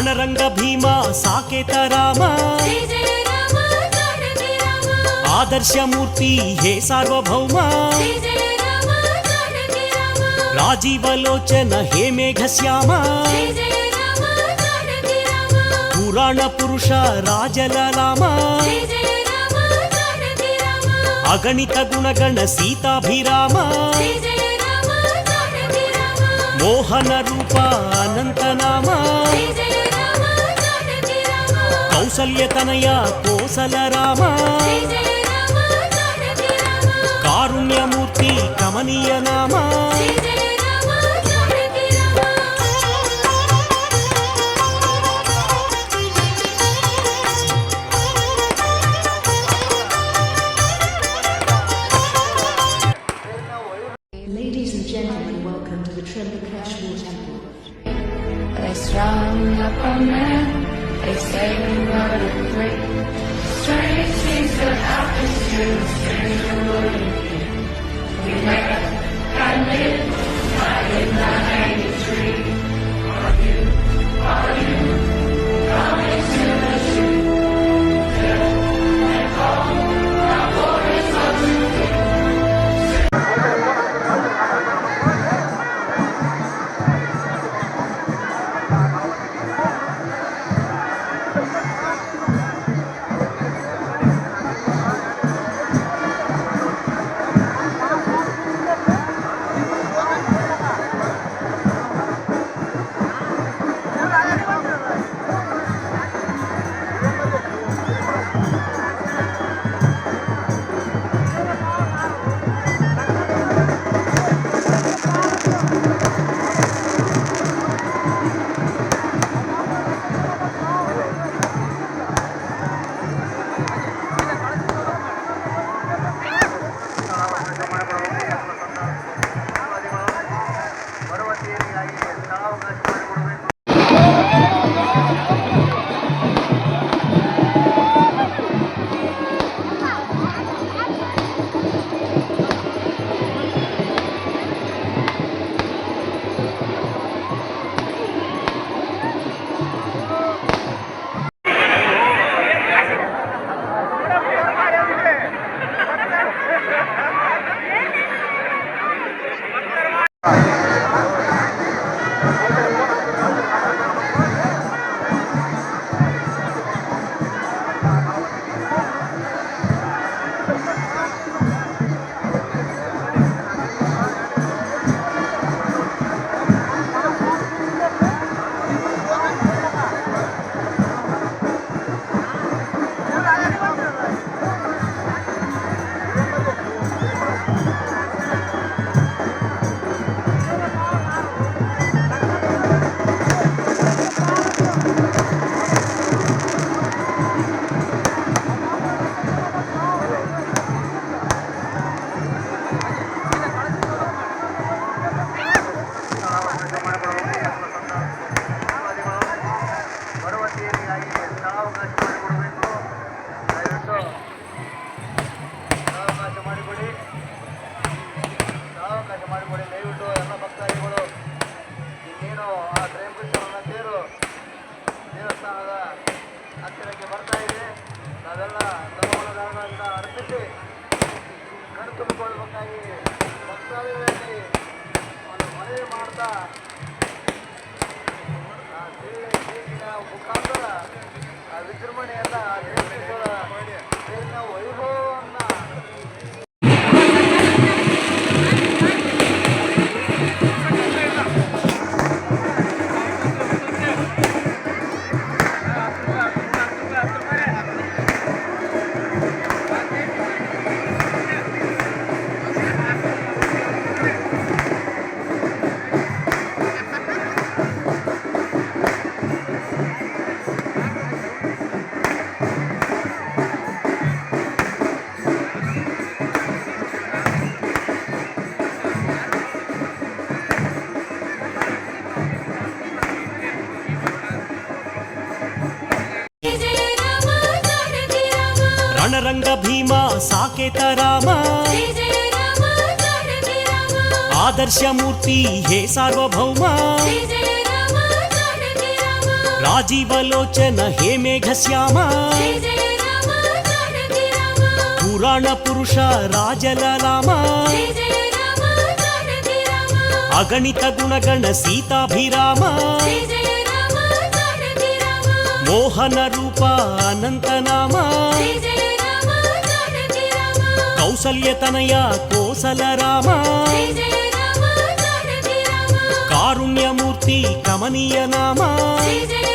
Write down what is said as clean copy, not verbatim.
ರಣರಂಗ ಭೀಮ ಸಾಕೇತ ರಾಮ, ಜಯ ಜಯ ರಾಮ ಜಾನಕಿ ರಾಮ, ಆದರ್ಶ ಮೂರ್ತಿ ಹೇ ಸಾರ್ವಭೌಮ, ಜಯ ಜಯ ರಾಮ ಜಾನಕಿ ರಾಮ, ರಾಜೀವಲೋಚನ ಹೇ ಮೇಘಶ್ಯಾಮ, ಜಯ ಜಯ ರಾಮ ಜಾನಕಿ ರಾಮ, ಪುರಾಣ ಪುರುಷ ರಾಜಲಲಾಮ, ಜಯ ಜಯ ರಾಮ ಜಾನಕಿ ರಾಮ, ಅಗಣಿತ ಗುಣಗಣ ಸೀತಾಭಿರಾಮ, ಜಯ ಜಯ ರಾಮ ಜಾನಕಿ ರಾಮ, ಮೋಹನ ರೂಪ ಅನಂತನಾಮ, ಜಯ ಜಯ ರಾಮ ಜಾನಕಿ ರಾಮ, ಕೌಸಲ್ಯತನಯ ಕೋಸಲ ರಾಮ, ಜಯ ಜಯ ರಾಮ ಜಾನಕಿ ರಾಮ, ಕಾರುಣ್ಯ ಮೂರ್ತಿ ಕಮನೀಯ ನಾಮ, ಜಯ ಜಯ Rama Janaki Rama. Ladies and gentlemen, welcome to the Trimbakeshwar Temple. They strung up a man, they say we were the three. Strange things that happen to us, strange wouldn't be. We met and lived right in the hanging tree. Are you coming to the tree? And call our boys up to me. ರಣರಂಗ ಭೀಮ ಸಾಕೇತ ರಾಮ, ಜಯ ಜಯ ರಾಮ ಜಾನಕಿ ರಾಮ, ಆದರ್ಶ ಮೂರ್ತಿ ಹೇ ಸಾರ್ವಭೌಮ, ಜಯ ಜಯ ರಾಮ ಜಾನಕಿ ರಾಮ, రాజీవలోచన హే మేఘశ్యామ జయ జయ రామ జానకి రామ పురాణ పురుష రాజలరామ జయ జయ రామ జానకి రామ అగణిత గుణగణ సీతాభిరామ జయ జయ రామ జానకి రామ మోహన రూప అనంతనామ జయ జయ రామ జానకి రామ కౌసల్యతనయ కోసలరామ జయ జయ రామ జానకి రామ కారుణ్యమూర్తి కమనీయ నామ జయ జయ